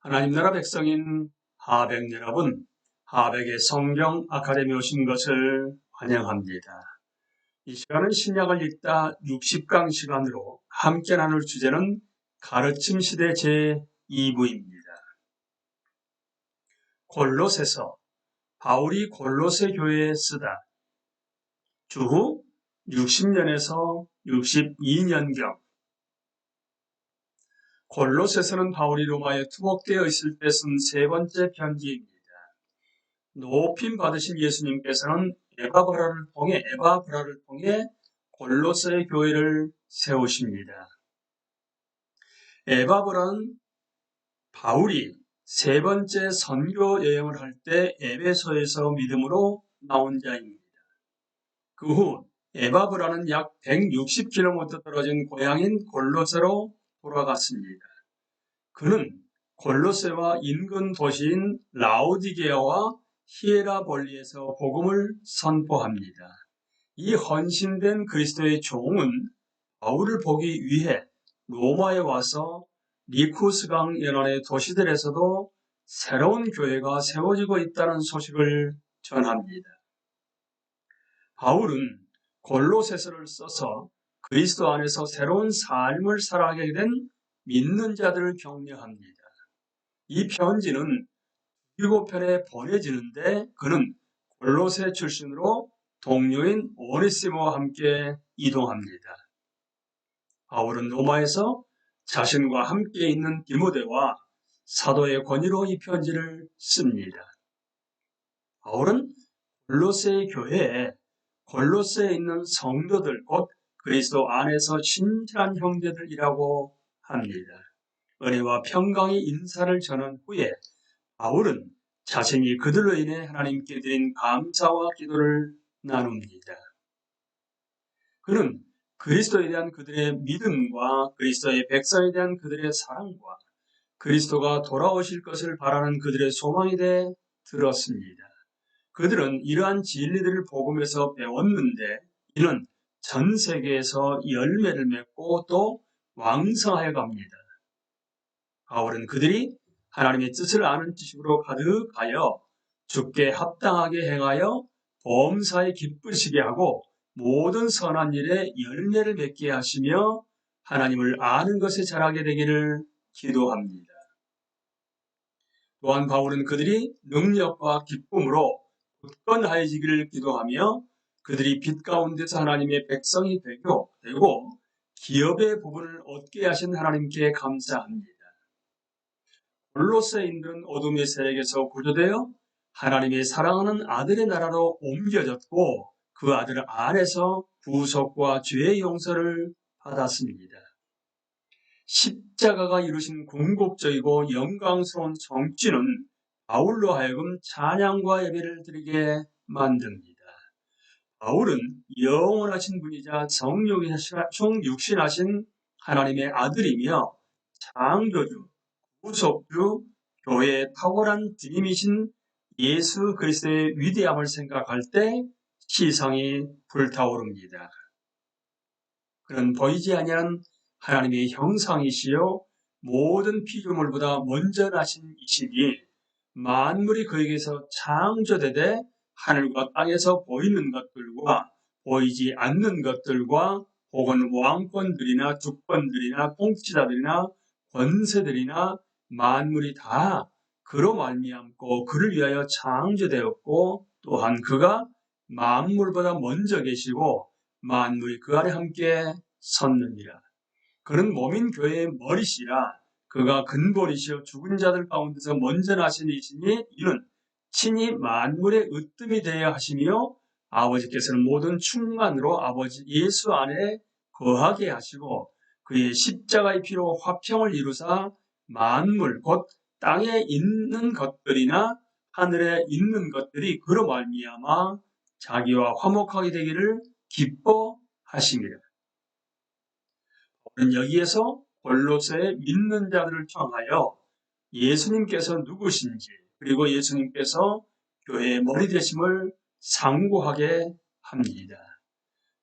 하나님 나라 백성인 하백 여러분, 하백의 성경 아카데미 오신 것을 환영합니다. 이 시간은 신약을 읽다 60강 시간으로 함께 나눌 주제는 가르침 시대 제2부입니다. 골로새서, 바울이 골로새 교회에 쓰다. 주후 60년에서 62년경. 골로새서는 바울이 로마에 투복되어 있을 때 쓴 세 번째 편지입니다. 높임 받으신 예수님께서는 에바브라를 통해 골로새 교회를 세우십니다. 에바브라는 바울이 세 번째 선교 여행을 할 때 에베소에서 믿음으로 나온 자입니다. 그 후 에바브라는 약 160km 떨어진 고향인 골로새로 돌아갔습니다. 그는 골로새와 인근 도시인 라오디게아와 히에라볼리에서 복음을 선포합니다. 이 헌신된 그리스도의 종은 바울을 보기 위해 로마에 와서 리쿠스강 연안의 도시들에서도 새로운 교회가 세워지고 있다는 소식을 전합니다. 바울은 골로새서를 써서 그리스도 안에서 새로운 삶을 살아가게 된 믿는 자들을 격려합니다. 이 편지는 7편에 보내지는데 그는 골로새 출신으로 동료인 오네시모와 함께 이동합니다. 바울은 로마에서 자신과 함께 있는 디모데와 사도의 권위로 이 편지를 씁니다. 바울은 골로새 교회에 골로새에 있는 성도들 곧 그리스도 안에서 친밀한 형제들이라고 합니다. 은혜와 평강의 인사를 전한 후에 바울은 자신이 그들로 인해 하나님께 드린 감사와 기도를 나눕니다. 그는 그리스도에 대한 그들의 믿음과 그리스도의 백성에 대한 그들의 사랑과 그리스도가 돌아오실 것을 바라는 그들의 소망에 대해 들었습니다. 그들은 이러한 진리들을 복음에서 배웠는데 이는 전 세계에서 열매를 맺고 또 왕성하여 갑니다. 바울은 그들이 하나님의 뜻을 아는 지식으로 가득하여 주께 합당하게 행하여 범사에 기쁘시게 하고 모든 선한 일에 열매를 맺게 하시며 하나님을 아는 것에 자라게 되기를 기도합니다. 또한 바울은 그들이 능력과 기쁨으로 굳건하여지기를 기도하며 그들이 빛 가운데서 하나님의 백성이 되고 기업의 부분을 얻게 하신 하나님께 감사합니다. 골로새인들은 어둠의 세력에서 구조되어 하나님의 사랑하는 아들의 나라로 옮겨졌고 그 아들 안에서 구속과 죄의 용서를 받았습니다. 십자가가 이루신 궁극적이고 영광스러운 성취는 바울로 하여금 찬양과 예배를 드리게 만듭니다. 바울은 영원하신 분이자 성육신하신 하나님의 아들이며 창조주, 구속주, 교회의 탁월한 주님이신 예수 그리스도의 위대함을 생각할 때 시상이 불타오릅니다. 그는 보이지 아니하는 하나님의 형상이시요 모든 피조물보다 먼저 나신 이시니 만물이 그에게서 창조되되 하늘과 땅에서 보이는 것들과 보이지 않는 것들과 혹은 왕권들이나 주권들이나 통치자들이나 권세들이나 만물이 다 그로 말미암고 그를 위하여 창조되었고 또한 그가 만물보다 먼저 계시고 만물이 그 안에 함께 섰느니라. 그는 몸인 교회의 머리시라. 그가 근본이시여 죽은 자들 가운데서 먼저 나신 이시니 이는 친히 만물의 으뜸이 되어야 하시며 아버지께서는 모든 충만으로 아버지 예수 안에 거하게 하시고 그의 십자가의 피로 화평을 이루사 만물 곧 땅에 있는 것들이나 하늘에 있는 것들이 그로 말미암아 자기와 화목하게 되기를 기뻐하심이라. 여기에서 골로새의 믿는 자들을 청하여 예수님께서 누구신지 그리고 예수님께서 교회의 머리 되심을 상고하게 합니다.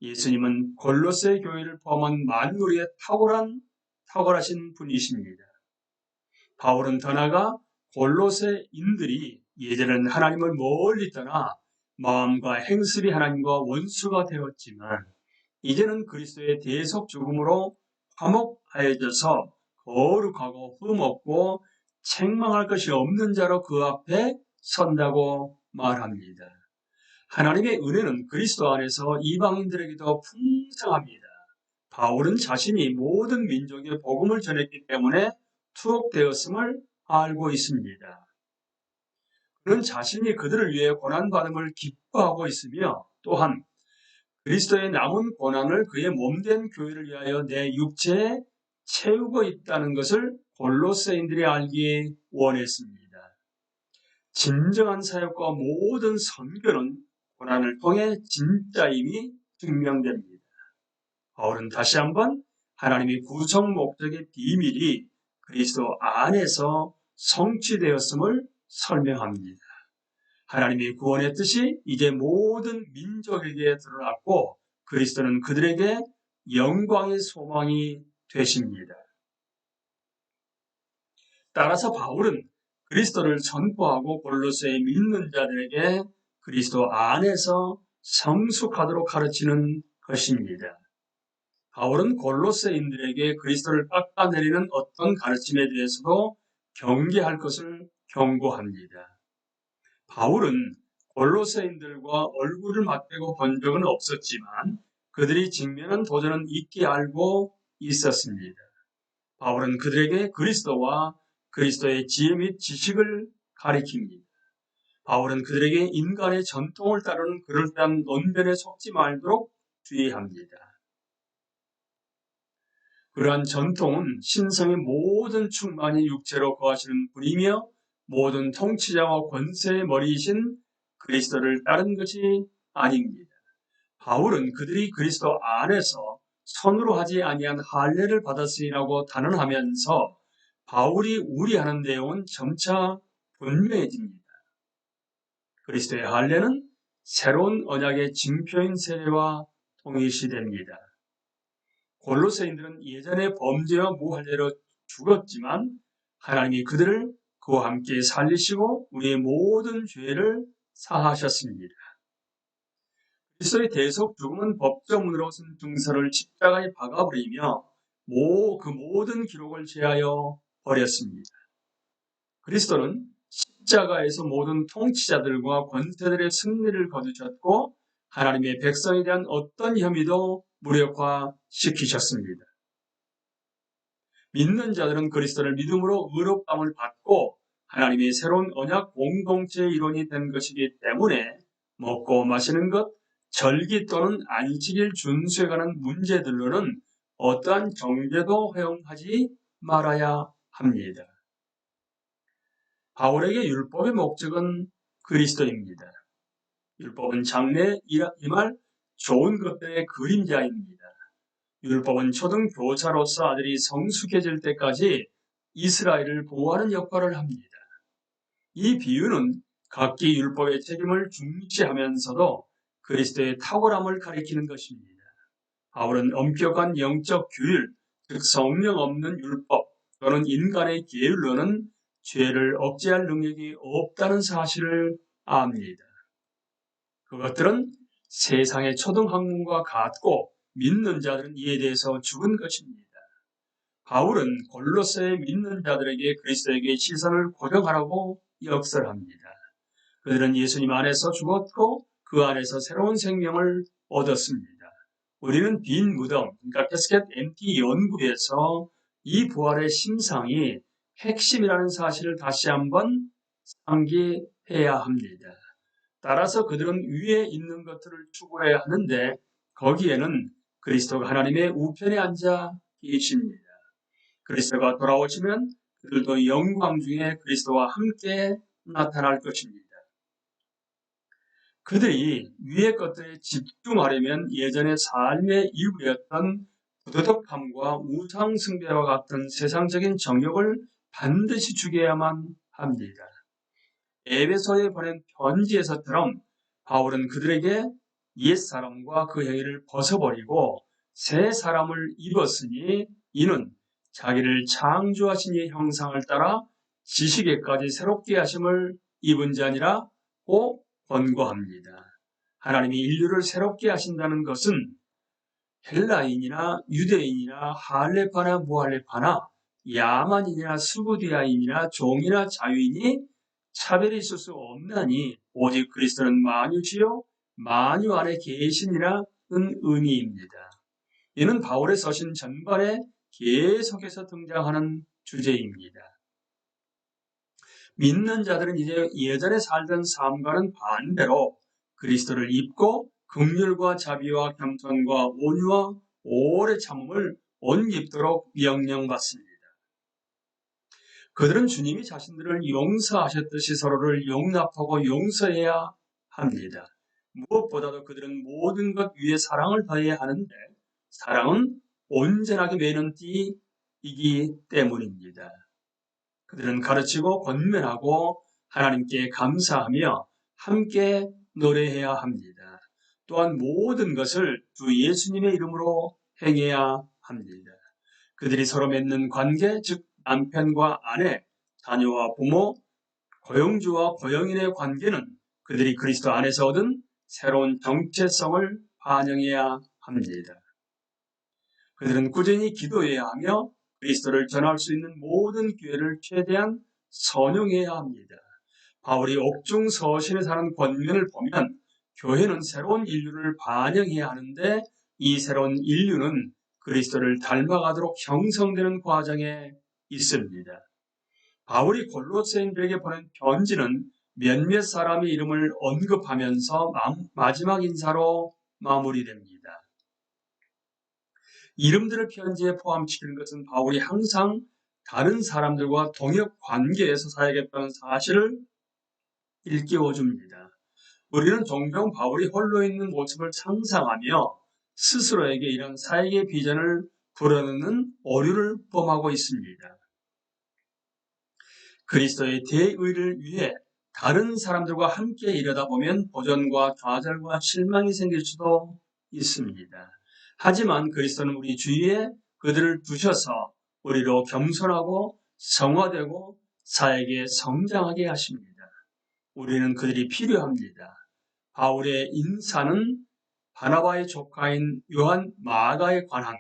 예수님은 골로새 교회를 포함한 만물의 탁월하신 분이십니다. 바울은 더 나아가 골로새인들이 예전에는 하나님을 멀리 떠나 마음과 행실이 하나님과 원수가 되었지만 이제는 그리스도의 대속 죽음으로 화목하여져서 거룩하고 흠없고 책망할 것이 없는 자로 그 앞에 선다고 말합니다. 하나님의 은혜는 그리스도 안에서 이방인들에게도 풍성합니다. 바울은 자신이 모든 민족에 복음을 전했기 때문에 투옥되었음을 알고 있습니다. 그는 자신이 그들을 위해 고난받음을 기뻐하고 있으며 또한 그리스도의 남은 고난을 그의 몸된 교회를 위하여 내 육체에 채우고 있다는 것을 골로새인들이 알기 원했습니다. 진정한 사역과 모든 선교는 고난을 통해 진짜임이 증명됩니다. 바울은 다시 한번 하나님의 구성 목적의 비밀이 그리스도 안에서 성취되었음을 설명합니다. 하나님의 구원의 뜻이 이제 모든 민족에게 드러났고 그리스도는 그들에게 영광의 소망이 되십니다. 따라서 바울은 그리스도를 선포하고 골로새의 믿는 자들에게 그리스도 안에서 성숙하도록 가르치는 것입니다. 바울은 골로새인들에게 그리스도를 깎아내리는 어떤 가르침에 대해서도 경계할 것을 경고합니다. 바울은 골로새인들과 얼굴을 맞대고 본 적은 없었지만 그들이 직면한 도전은 있게 알고 있었습니다. 바울은 그들에게 그리스도와 그리스도의 지혜 및 지식을 가리킵니다. 바울은 그들에게 인간의 전통을 따르는 그럴듯한 논변에 속지 말도록 주의합니다. 그러한 전통은 신성의 모든 충만이 육체로 거하시는 분이며 모든 통치자와 권세의 머리이신 그리스도를 따른 것이 아닙니다. 바울은 그들이 그리스도 안에서 손으로 하지 아니한 할례를 받았으리라고 단언하면서 바울이 우려하는 내용은 점차 분명해집니다. 그리스도의 할례는 새로운 언약의 징표인 세례와 동일시됩니다. 골로새인들은 예전에 범죄와 무할례로 죽었지만 하나님이 그들을 그와 함께 살리시고 우리의 모든 죄를 사하셨습니다. 그리스도의 대속 죽음은 법조문으로 쓴 증서를 십자가에 박아버리며 그 모든 기록을 제하여 버렸습니다. 그리스도는 십자가에서 모든 통치자들과 권세들의 승리를 거두셨고 하나님의 백성에 대한 어떤 혐의도 무력화시키셨습니다. 믿는 자들은 그리스도를 믿음으로 의롭다함을 받고 하나님의 새로운 언약 공동체의 일원이 된 것이기 때문에 먹고 마시는 것, 절기 또는 안식일 준수에 관한 문제들로는 어떠한 정죄도 허용하지 말아야 합니다. 바울에게 율법의 목적은 그리스도입니다. 율법은 장래 이말 좋은 것들의 그림자입니다. 율법은 초등교사로서 아들이 성숙해질 때까지 이스라엘을 보호하는 역할을 합니다. 이 비유는 각기 율법의 책임을 중시하면서도 그리스도의 탁월함을 가리키는 것입니다. 바울은 엄격한 영적 규율, 즉 성령 없는 율법 또는 인간의 계율로는 죄를 억제할 능력이 없다는 사실을 압니다. 그것들은 세상의 초등학문과 같고 믿는 자들은 이에 대해서 죽은 것입니다. 바울은 골로새의 믿는 자들에게 그리스도에게 시선을 고정하라고 역설합니다. 그들은 예수님 안에서 죽었고 그 안에서 새로운 생명을 얻었습니다. 우리는 빈 무덤, 그러니까 캐스켓 엠티 연구에서 이 부활의 심상이 핵심이라는 사실을 다시 한번 상기해야 합니다. 따라서 그들은 위에 있는 것들을 추구해야 하는데 거기에는 그리스도가 하나님의 우편에 앉아 계십니다. 그리스도가 돌아오시면 그들도 영광 중에 그리스도와 함께 나타날 것입니다. 그들이 위의 것들에 집중하려면 예전의 삶의 일부였던 부도덕함과 우상숭배와 같은 세상적인 정욕을 반드시 죽여야만 합니다. 에베소에 보낸 편지에서처럼 바울은 그들에게 옛사람과 그 행위를 벗어버리고 새 사람을 입었으니 이는 자기를 창조하신 이의 형상을 따라 지식에까지 새롭게 하심을 입은 자 아니라 꼭 권고합니다. 하나님이 인류를 새롭게 하신다는 것은 헬라인이나 유대인이나 할레파나 무할레파나 야만인이나 스구디아인이나 종이나 자유인이 차별이 있을 수 없나니 오직 그리스도는 만유시요 만유 안에 계신이라는 의미입니다. 이는 바울의 서신 전반에 계속해서 등장하는 주제입니다. 믿는 자들은 이제 예전에 살던 삶과는 반대로 그리스도를 입고 긍휼과 자비와 겸손과 온유와 오래 참음을 온 입도록 명령받습니다. 그들은 주님이 자신들을 용서하셨듯이 서로를 용납하고 용서해야 합니다. 무엇보다도 그들은 모든 것 위에 사랑을 더해야 하는데 사랑은 온전하게 매는 띠이기 때문입니다. 그들은 가르치고 권면하고 하나님께 감사하며 함께 노래해야 합니다. 또한 모든 것을 주 예수님의 이름으로 행해야 합니다. 그들이 서로 맺는 관계, 즉 남편과 아내, 자녀와 부모, 고용주와 고용인의 관계는 그들이 그리스도 안에서 얻은 새로운 정체성을 반영해야 합니다. 그들은 꾸준히 기도해야 하며 그리스도를 전할 수 있는 모든 기회를 최대한 선용해야 합니다. 바울이 옥중 서신에 사는 권면을 보면 교회는 새로운 인류를 반영해야 하는데 이 새로운 인류는 그리스도를 닮아가도록 형성되는 과정에 있습니다. 바울이 골로새인들에게 보낸 편지는 몇몇 사람의 이름을 언급하면서 마지막 인사로 마무리됩니다. 이름들을 편지에 포함시키는 것은 바울이 항상 다른 사람들과 동역 관계에서 사역했다는 사실을 일깨워줍니다. 우리는 종종 바울이 홀로 있는 모습을 상상하며 스스로에게 이런 사역의 비전을 불어넣는 오류를 범하고 있습니다. 그리스도의 대의를 위해 다른 사람들과 함께 일하다 보면 도전과 좌절과 실망이 생길 수도 있습니다. 하지만 그리스도는 우리 주위에 그들을 두셔서 우리로 겸손하고 성화되고 사역에 성장하게 하십니다. 우리는 그들이 필요합니다. 바울의 인사는 바나바의 조카인 요한 마가에 관한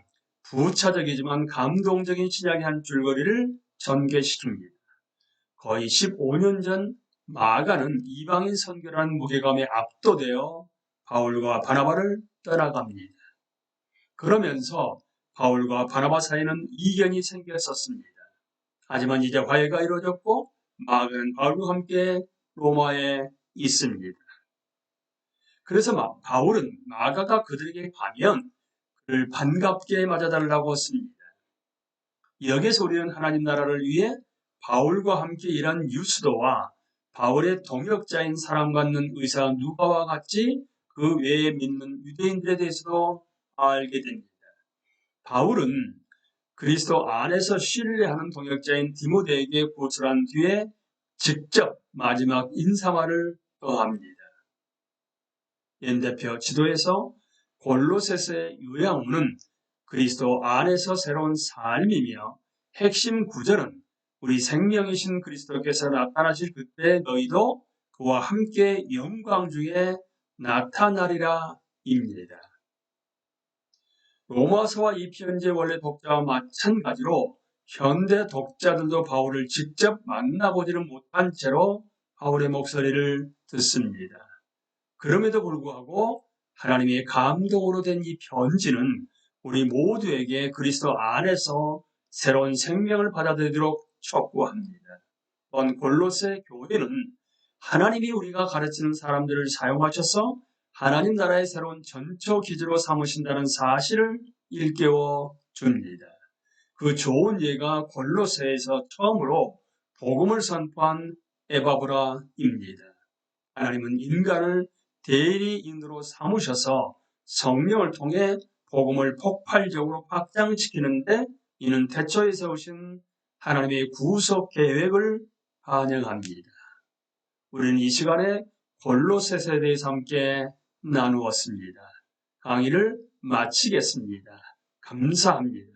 부차적이지만 감동적인 신약의 한 줄거리를 전개시킵니다. 거의 15년 전 마가는 이방인 선교라는 무게감에 압도되어 바울과 바나바를 떠나갑니다. 그러면서 바울과 바나바 사이는 이견이 생겼었습니다. 하지만 이제 화해가 이루어졌고 마가는 바울과 함께 로마에 있습니다. 그래서 바울은 마가가 그들에게 가면 그를 반갑게 맞아달라고 했습니다. 여기서 우리는 하나님 나라를 위해 바울과 함께 일한 유스도와 바울의 동역자인 사랑받는 의사 누가와 같이 그 외에 믿는 유대인들에 대해서도 알게 됩니다. 바울은 그리스도 안에서 신뢰하는 동역자인 디모데에게 고술한 뒤에 직접 마지막 인사말을 더합니다. 연대표 지도에서 골로새서의 요양문은 그리스도 안에서 새로운 삶이며 핵심 구절은 우리 생명이신 그리스도께서 나타나실 그때 너희도 그와 함께 영광 중에 나타나리라 입니다. 로마서와 이 편지의 원래 독자와 마찬가지로 현대 독자들도 바울을 직접 만나보지는 못한 채로 바울의 목소리를 듣습니다. 그럼에도 불구하고 하나님의 감동으로 된 이 편지는 우리 모두에게 그리스도 안에서 새로운 생명을 받아들이도록 촉구합니다. 또한 골로새 교회는 하나님이 우리가 가르치는 사람들을 사용하셔서 하나님 나라의 새로운 전초 기지로 삼으신다는 사실을 일깨워 줍니다. 그 좋은 예가 골로새에서 처음으로 복음을 선포한 에바브라입니다. 하나님은 인간을 대리인으로 삼으셔서 성령을 통해 복음을 폭발적으로 확장시키는데 이는 태초에 세우신 하나님의 구속 계획을 반영합니다. 우리는 이 시간에 골로새서에 대해서 함께 나누었습니다. 강의를 마치겠습니다. 감사합니다.